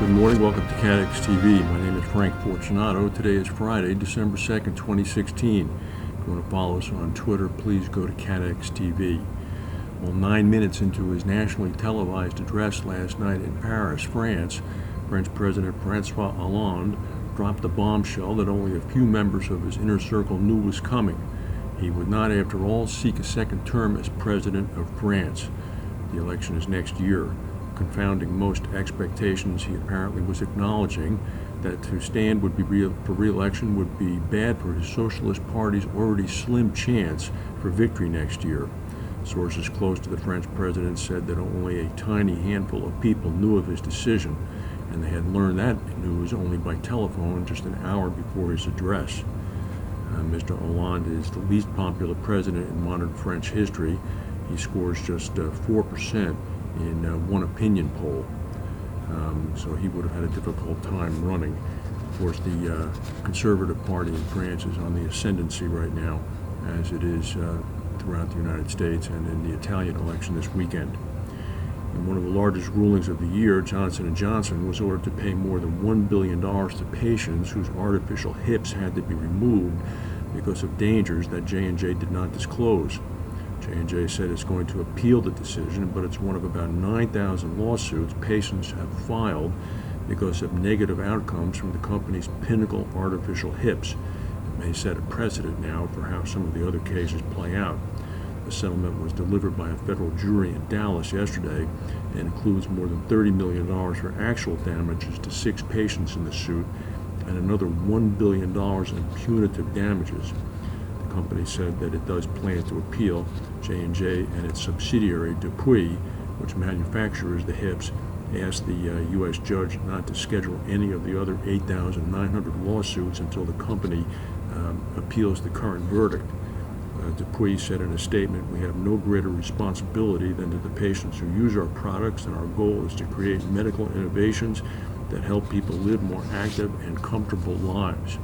Good morning. Welcome to CATEX TV. My name is Frank Fortunato. Today is Friday, December 2nd, 2016. If you want to follow us on Twitter, please go to CATEX TV. Well, 9 minutes into his nationally televised address last night in Paris, France, French President Francois Hollande dropped the bombshell that only a few members of his inner circle knew was coming. He would not, after all, seek a second term as president of France. The election is next year. Confounding most expectations, he apparently was acknowledging that to stand for re-election would be bad for his Socialist Party's already slim chance for victory next year. Sources close to the French president said that only a tiny handful of people knew of his decision, and they had learned that news only by telephone just an hour before his address. Mr. Hollande is the least popular president in modern French history. He scores just 4% in one opinion poll, so he would have had a difficult time running. Of course, the Conservative Party in France is on the ascendancy right now, as it is throughout the United States and in the Italian election this weekend. In one of the largest rulings of the year, Johnson & Johnson was ordered to pay more than $1 billion to patients whose artificial hips had to be removed because of dangers that J&J did not disclose. J&J said it's going to appeal the decision, but it's one of about 9,000 lawsuits patients have filed because of negative outcomes from the company's pinnacle artificial hips. It may set a precedent now for how some of the other cases play out. The settlement was delivered by a federal jury in Dallas yesterday and includes more than $30 million for actual damages to 6 patients in the suit and another $1 billion in punitive damages. The company said that it does plan to appeal. J&J and its subsidiary Dupuis, which manufactures the hips, asked the U.S. judge not to schedule any of the other 8,900 lawsuits until the company appeals the current verdict. Dupuis said in a statement, "We have no greater responsibility than to the patients who use our products, and our goal is to create medical innovations that help people live more active and comfortable lives."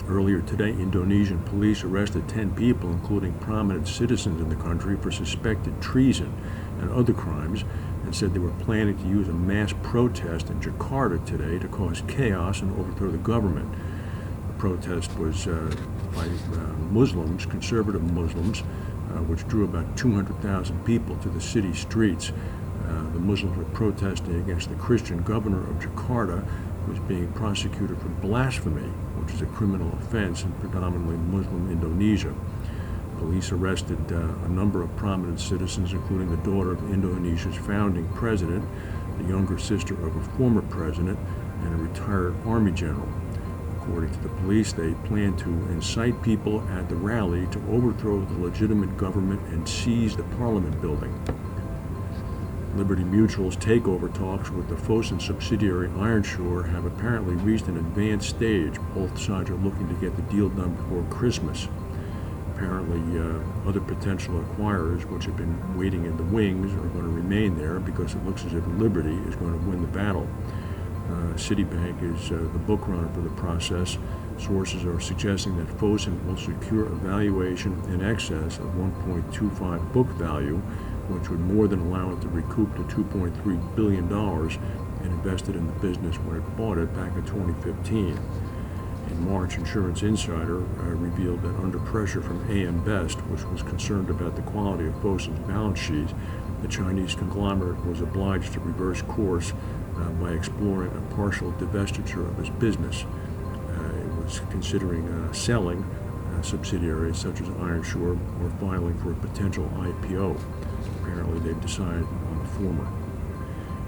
Earlier today, Indonesian police arrested 10 people, including prominent citizens in the country, for suspected treason and other crimes, and said they were planning to use a mass protest in Jakarta today to cause chaos and overthrow the government. The protest was by Muslims, conservative Muslims, which drew about 200,000 people to the city streets. The Muslims were protesting against the Christian governor of Jakarta, who was being prosecuted for blasphemy, which is a criminal offense in predominantly Muslim Indonesia. Police arrested a number of prominent citizens, including the daughter of Indonesia's founding president, the younger sister of a former president, and a retired army general. According to the police, they plan to incite people at the rally to overthrow the legitimate government and seize the parliament building. Liberty Mutual's takeover talks with the Fosun subsidiary Ironshore have apparently reached an advanced stage. Both sides are looking to get the deal done before Christmas. Apparently, other potential acquirers, which have been waiting in the wings, are going to remain there because it looks as if Liberty is going to win the battle. Citibank is the book runner for the process. Sources are suggesting that Fosun will secure a valuation in excess of 1.25 book value, which would more than allow it to recoup the $2.3 billion it invested in the business when it bought it back in 2015. In March, Insurance Insider revealed that under pressure from AM Best, which was concerned about the quality of Fosun's balance sheet, the Chinese conglomerate was obliged to reverse course by exploring a partial divestiture of its business. It was considering selling subsidiaries such as Ironshore or filing for a potential IPO. Apparently, they've decided on the former.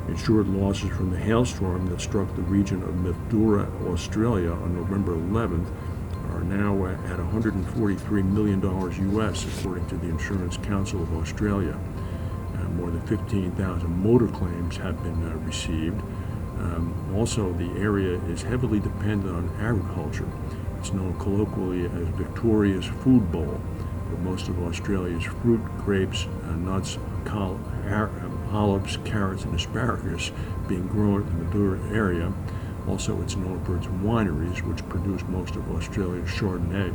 Insured losses from the hailstorm that struck the region of Mildura, Australia on November 11th are now at $143 million US, according to the Insurance Council of Australia. More than 15,000 motor claims have been received. Also, the area is heavily dependent on agriculture. It's known colloquially as Victoria's Food Bowl, with most of Australia's fruit, grapes, nuts, olives, carrots, and asparagus being grown in the Mildura area. Also, it's known for its wineries, which produce most of Australia's Chardonnay.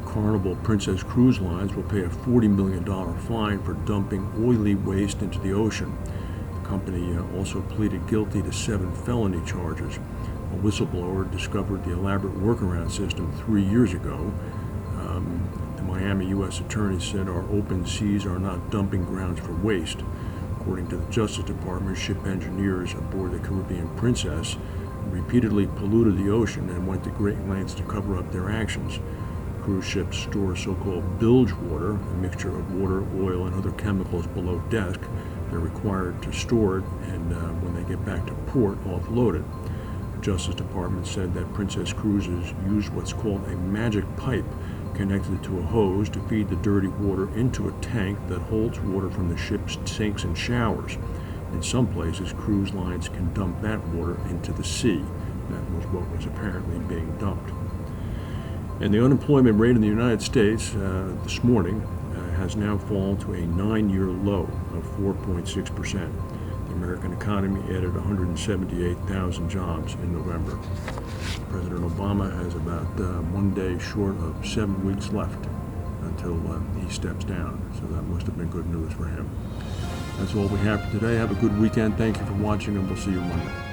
Carnival Princess Cruise Lines will pay a $40 million fine for dumping oily waste into the ocean. The company also pleaded guilty to 7 felony charges. A whistleblower discovered the elaborate workaround system 3 years ago. The Miami U.S. Attorney said our open seas are not dumping grounds for waste. According to the Justice Department, ship engineers aboard the Caribbean Princess repeatedly polluted the ocean and went to great lengths to cover up their actions. Cruise ships store so-called bilge water, a mixture of water, oil, and other chemicals below deck. They're required to store it, and when they get back to port, offload it. The Justice Department said that Princess Cruises used what's called a magic pipe connected to a hose to feed the dirty water into a tank that holds water from the ship's sinks and showers. In some places, cruise lines can dump that water into the sea. That was what was apparently being dumped. And the unemployment rate in the United States this morning has now fallen to a 9-year low of 4.6%. The American economy added 178,000 jobs in November. President Obama has about 1 day short of 7 weeks left until he steps down, so that must have been good news for him. That's all we have for today. Have a good weekend. Thank you for watching, and we'll see you Monday.